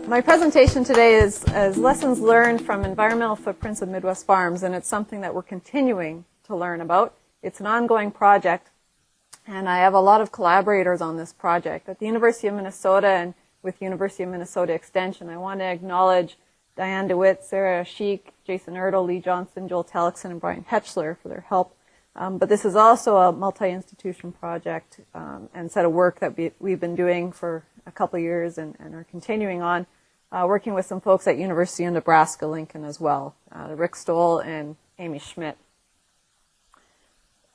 My presentation today is lessons learned from environmental footprints of Midwest farms, and it's something that we're continuing to learn about. It's an ongoing project, and I have a lot of collaborators on this project. At the University of Minnesota and with University of Minnesota Extension, I want to acknowledge Diane DeWitt, Sarah Sheik, Jason Ertl, Lee Johnston, Joel Tellickson, and Brian Hetchler for their help. But this is also a multi-institution project and set of work that we've been doing for a couple of years and are continuing on, working with some folks at University of Nebraska-Lincoln as well, Rick Stoll and Amy Schmidt.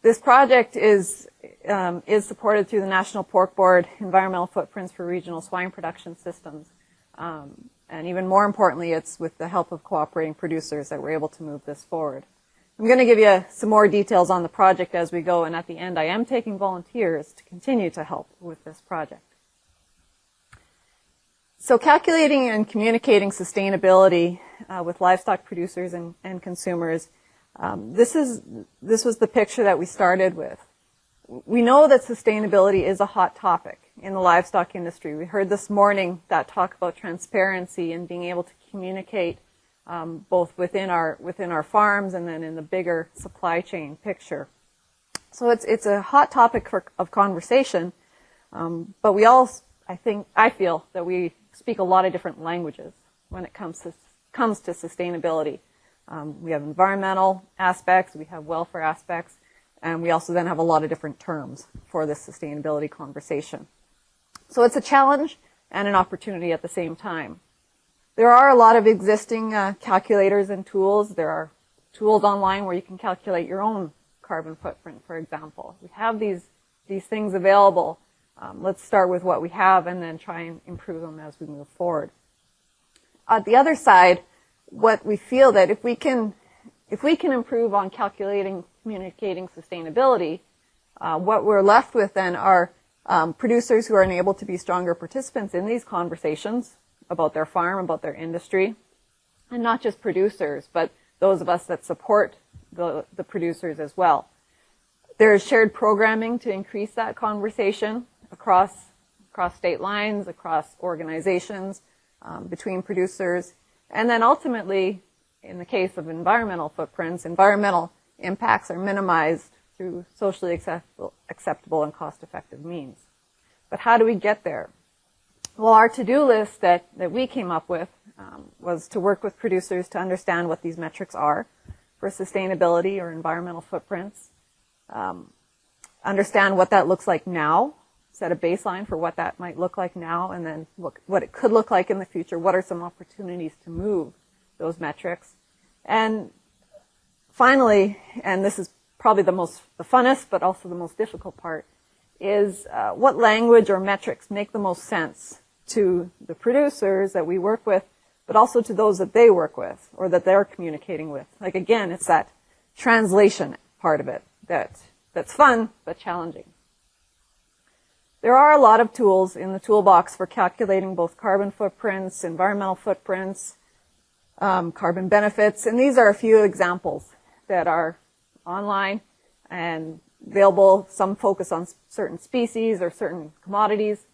This project is supported through the National Pork Board Environmental Footprints for Regional Swine Production Systems. And even more importantly, it's with the help of cooperating producers that we're able to move this forward. I'm going to give you some more details on the project as we go, and at the end I am taking volunteers to continue to help with this project. So calculating and communicating sustainability with livestock producers and consumers, this was the picture that we started with. We know that sustainability is a hot topic in the livestock industry. We heard this morning that talk about transparency and being able to communicate both within our farms and then in the bigger supply chain picture. So it's a hot topic of conversation, but we all, I feel that we speak a lot of different languages when it comes to sustainability. We have environmental aspects, we have welfare aspects, and we also then have a lot of different terms for this sustainability conversation. So it's a challenge and an opportunity at the same time. There are a lot of existing calculators and tools. There are tools online where you can calculate your own carbon footprint, for example. We have these things available. Let's start with what we have and then try and improve them as we move forward. On the other side, what we feel that if we can improve on calculating, communicating sustainability, what we're left with then are producers who are enabled to be stronger participants in these conversations about their farm, about their industry, and not just producers, but those of us that support the producers as well. There's shared programming to increase that conversation across state lines, across organizations, between producers, and then ultimately, in the case of environmental footprints, environmental impacts are minimized through socially acceptable and cost-effective means. But how do we get there? Well, our to-do list that we came up with was to work with producers to understand what these metrics are for sustainability or environmental footprints, understand what that looks like now, set a baseline for what that might look like now, and then what it could look like in the future. What are some opportunities to move those metrics? And finally, and this is probably the funnest but also the most difficult part, is what language or metrics make the most sense to the producers that we work with, but also to those that they work with or that they're communicating with. Like again, it's that translation part of it that's fun but challenging. There are a lot of tools in the toolbox for calculating both carbon footprints, environmental footprints, carbon benefits, and these are a few examples that are online and available. Some focus on certain species or certain commodities.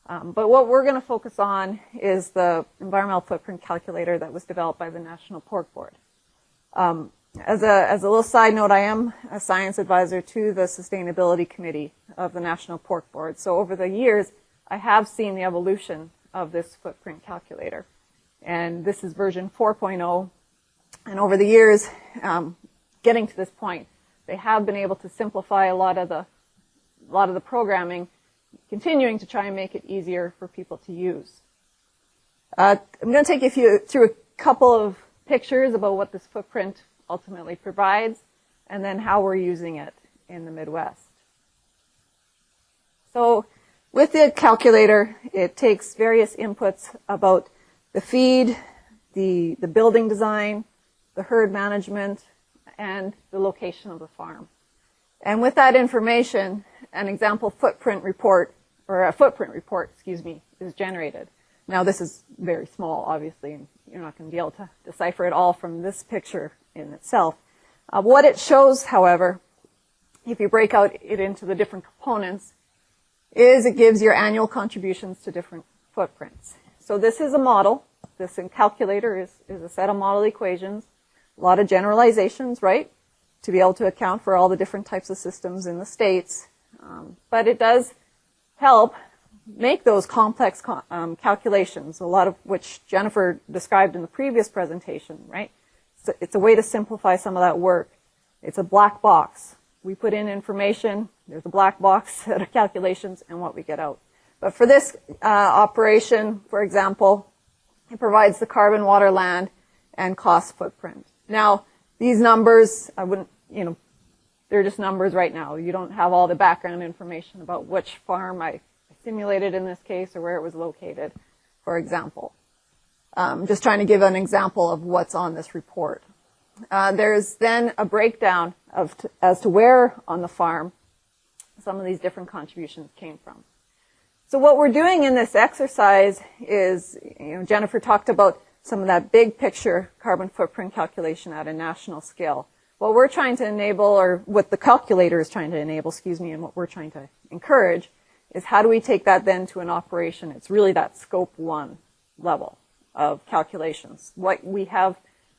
But what we're going to focus on is the environmental footprint calculator that was developed by the National Pork Board. As a little side note, I am a science advisor to the Sustainability Committee of the National Pork Board. So over the years, I have seen the evolution of this footprint calculator. And this is version 4.0. And over the years, getting to this point, they have been able to simplify a lot of the programming, continuing to try and make it easier for people to use. I'm going to take you through a couple of pictures about what this footprint ultimately provides, and then how we're using it in the Midwest. So with the calculator, it takes various inputs about the feed, the building design, the herd management, and the location of the farm. And with that information, an example footprint report, or a footprint report, is generated. Now this is very small, obviously, and you're not going to be able to decipher it all from this picture in itself. What it shows, however, if you break out it into the different components, is it gives your annual contributions to different footprints. So this is a model this calculator is a set of model equations, a lot of generalizations, right, to be able to account for all the different types of systems in the states. But it does help make those complex calculations, a lot of which Jennifer described in the previous presentation, right? So it's a way to simplify some of that work. It's a black box. We put in information, there's a black box set of calculations, and what we get out. But for this operation, for example, it provides the carbon, water, land, and cost footprint. Now, these numbers, I wouldn't, they're just numbers right now. You don't have all the background information about which farm I simulated in this case or where it was located, for example. Just trying to give an example of what's on this report. There's then a breakdown as to where on the farm some of these different contributions came from. So what we're doing in this exercise is, Jennifer talked about some of that big picture carbon footprint calculation at a national scale. What we're trying to enable, or what the calculator is trying to enable, and what we're trying to encourage, is how do we take that then to an operation? It's really that scope 1 level of calculations. What we have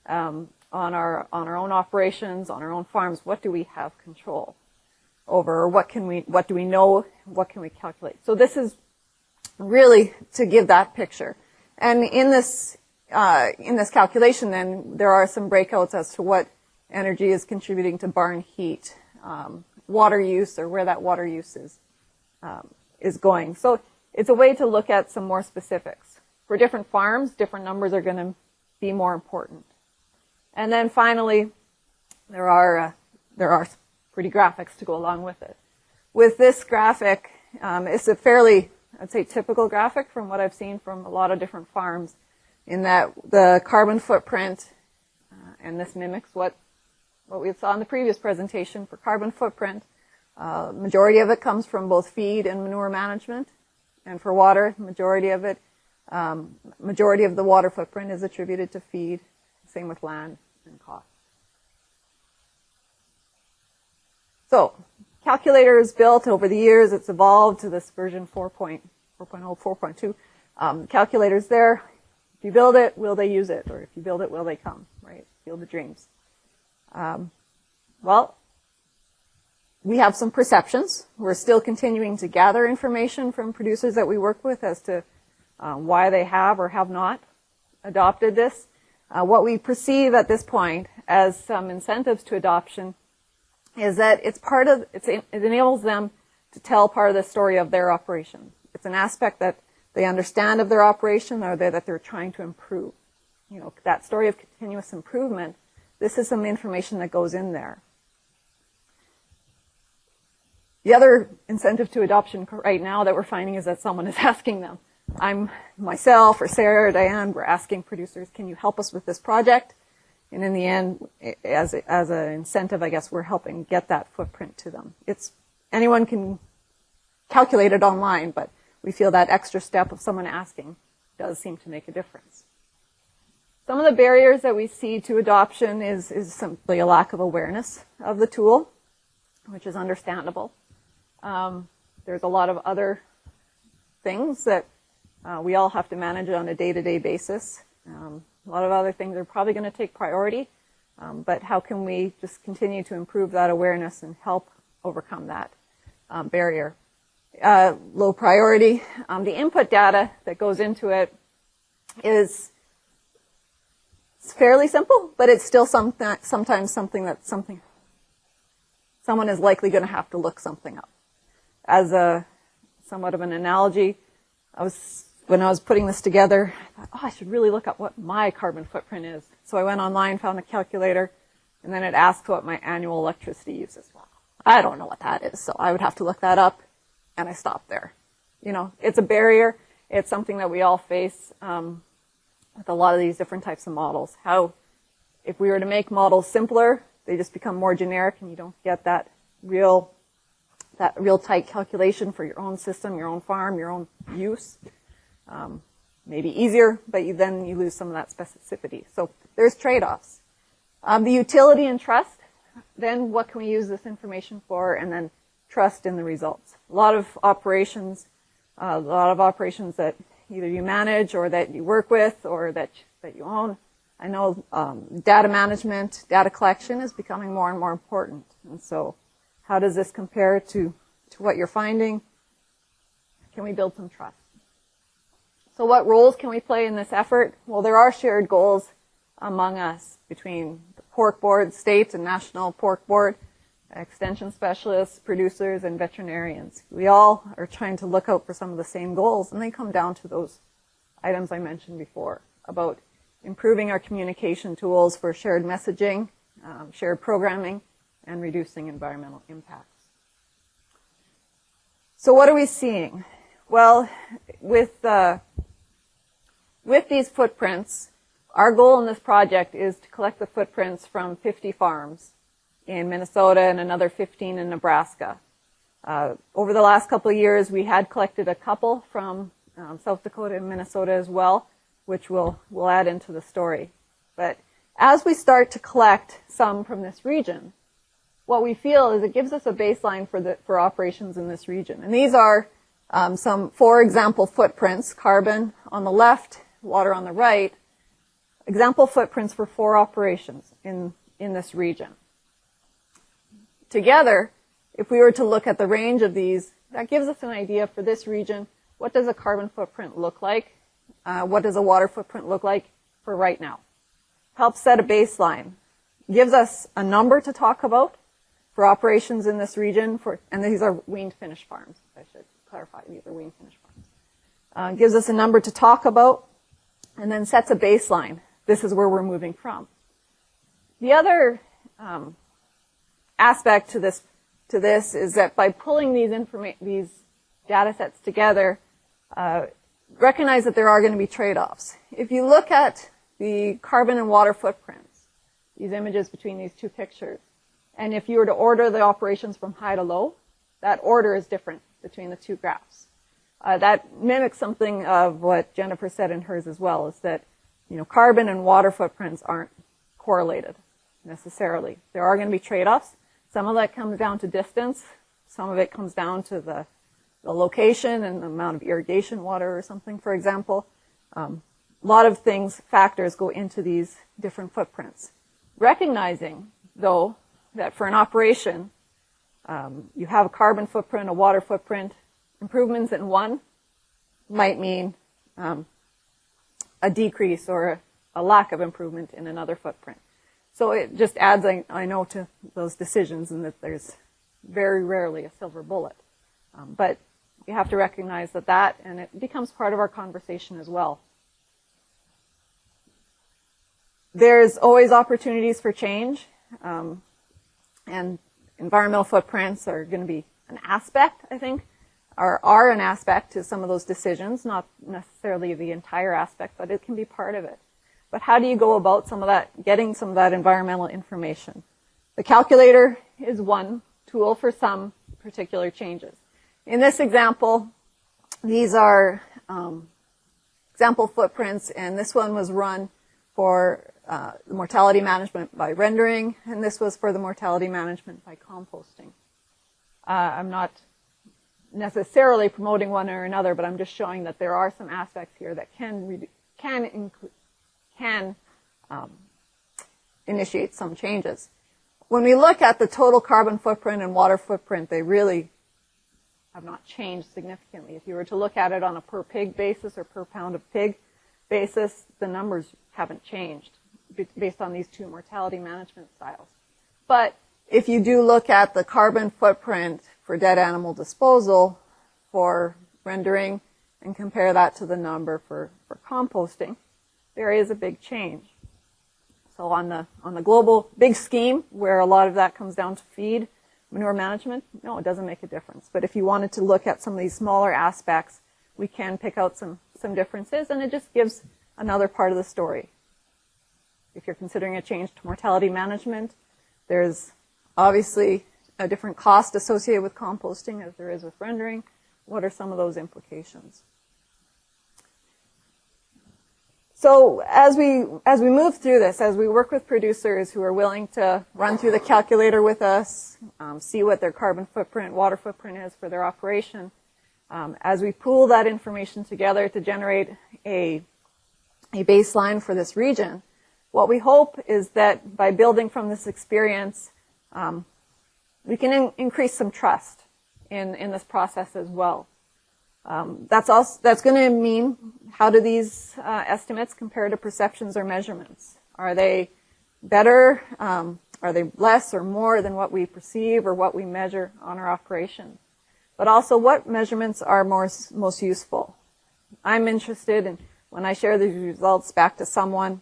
on our own operations, on our own farms, what do we have control over? Or what do we know? What can we calculate? So this is really to give that picture. And in this calculation, then there are some breakouts as to what energy is contributing to barn heat, water use, or where that water use is going. So it's a way to look at some more specifics. For different farms, different numbers are going to be more important. And then finally, there are pretty graphics to go along with it. With this graphic, it's a fairly, I'd say, typical graphic from what I've seen from a lot of different farms, in that the carbon footprint, and this mimics what we saw in the previous presentation for carbon footprint. Majority of it comes from both feed and manure management, and for water, majority of the water footprint is attributed to feed. Same with land and cost. So, calculator is built over the years. It's evolved to this version 4.0, 4.2. Calculator's there. If you build it, will they use it? Or if you build it, will they come? Right? Field of dreams. Well, we have some perceptions. We're still continuing to gather information from producers that we work with as to why they have or have not adopted this. What we perceive at this point as some incentives to adoption is that it enables them to tell part of the story of their operation. It's an aspect that they understand of their operation, or that they're trying to improve. That story of continuous improvement, this is some information that goes in there. The other incentive to adoption right now that we're finding is that someone is asking them. Myself or Sarah or Diane, we're asking producers, can you help us with this project? And in the end, as an incentive, I guess, we're helping get that footprint to them. Anyone can calculate it online, but we feel that extra step of someone asking does seem to make a difference. Some of the barriers that we see to adoption is simply a lack of awareness of the tool, which is understandable. There's a lot of other things that we all have to manage on a day-to-day basis. A lot of other things are probably going to take priority, but how can we just continue to improve that awareness and help overcome that barrier? Low priority. The input data that goes into it is fairly simple, but it's still sometimes something that someone is likely going to have to look something up. As a somewhat of an analogy, when I was putting this together, I thought, I should really look up what my carbon footprint is. So I went online, found a calculator, and then it asked what my annual electricity use is. Well, I don't know what that is, so I would have to look that up, and I stopped there. It's a barrier. It's something that we all face with a lot of these different types of models. If we were to make models simpler, they just become more generic, and you don't get that real tight calculation for your own system, your own farm, your own use. Maybe easier, but then you lose some of that specificity. So there's trade-offs. The utility and trust, then what can we use this information for, and then trust in the results. A lot of operations that either you manage or that you work with or that you own. I know data management, data collection is becoming more and more important. And so how does this compare to what you're finding? Can we build some trust? So what roles can we play in this effort? Well, there are shared goals among us between the Pork Board, state and national pork board, extension specialists, producers, and veterinarians. We all are trying to look out for some of the same goals, and they come down to those items I mentioned before about improving our communication tools for shared messaging, shared programming, and reducing environmental impacts. So what are we seeing? Well, with these footprints, our goal in this project is to collect the footprints from 50 farms in Minnesota and another 15 in Nebraska. Over the last couple of years, we had collected a couple from South Dakota and Minnesota as well, which we'll add into the story. But as we start to collect some from this region, what we feel is it gives us a baseline for operations in this region. And these are some, for example, footprints, carbon on the left, water on the right, example footprints for 4 operations in this region. Together, if we were to look at the range of these, that gives us an idea for this region, what does a carbon footprint look like? What does a water footprint look like for right now? Helps set a baseline. Gives us a number to talk about for operations in this region, and these are weaned finished farms. I should clarify, these are weaned finished farms. Gives us a number to talk about, and then sets a baseline. This is where we're moving from. The other aspect to this is that by pulling these data sets together, recognize that there are going to be trade-offs. If you look at the carbon and water footprints, these images between these two pictures, and if you were to order the operations from high to low, that order is different between the two graphs. That mimics something of what Jennifer said in hers as well, is that carbon and water footprints aren't correlated necessarily. There are going to be trade-offs. Some of that comes down to distance. Some of it comes down to the location and the amount of irrigation water or something, for example. A lot of factors go into these different footprints. Recognizing, though, that for an operation, you have a carbon footprint, a water footprint. Improvements in one might mean a decrease or a lack of improvement in another footprint. So it just adds, I know, to those decisions, and that there's very rarely a silver bullet. But you have to recognize that, and it becomes part of our conversation as well. There's always opportunities for change, and environmental footprints are going to be an aspect, I think, or are an aspect to some of those decisions, not necessarily the entire aspect, but it can be part of it. But how do you go about getting some of that environmental information? The calculator is one tool for some particular changes. In this example, these are example footprints, and this one was run for the mortality management by rendering, and this was for the mortality management by composting. I'm not necessarily promoting one or another, but I'm just showing that there are some aspects here that can initiate some changes. When we look at the total carbon footprint and water footprint, they really have not changed significantly. If you were to look at it on a per pig basis or per pound of pig basis, the numbers haven't changed based on these two mortality management styles. But if you do look at the carbon footprint for dead animal disposal for rendering and compare that to the number for composting, there is a big change. So on the global big scheme, where a lot of that comes down to feed, manure management, no, it doesn't make a difference. But if you wanted to look at some of these smaller aspects, we can pick out some differences, and it just gives another part of the story. If you're considering a change to mortality management, there's obviously a different cost associated with composting as there is with rendering. What are some of those implications? So as we move through this, as we work with producers who are willing to run through the calculator with us, see what their carbon footprint, water footprint is for their operation, As we pool that information together to generate a baseline for this region, what we hope is that by building from this experience, we can increase some trust in this process as well. That's going to mean, how do these estimates compare to perceptions or measurements? Are they better? Are they less or more than what we perceive or what we measure on our operation? But also, what measurements are most useful? I'm interested in, when I share these results back to someone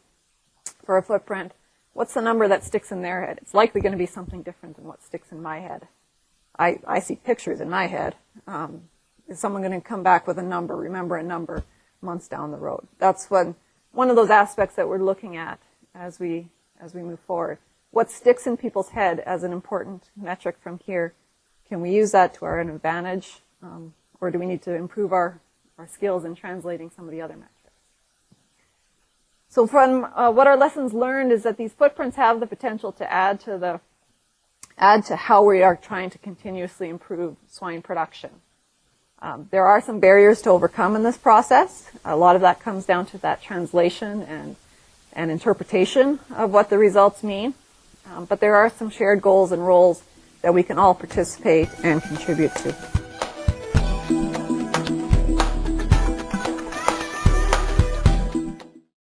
for a footprint, what's the number that sticks in their head? It's likely going to be something different than what sticks in my head. I see pictures in my head. Is someone going to come back with a number, remember a number months down the road? That's one of those aspects that we're looking at as we move forward. What sticks in people's head as an important metric from here? Can we use that to our advantage, or do we need to improve our skills in translating some of the other metrics? So from what our lessons learned is that these footprints have the potential to add to how we are trying to continuously improve swine production. There are some barriers to overcome in this process. A lot of that comes down to that translation and interpretation of what the results mean. But there are some shared goals and roles that we can all participate and contribute to.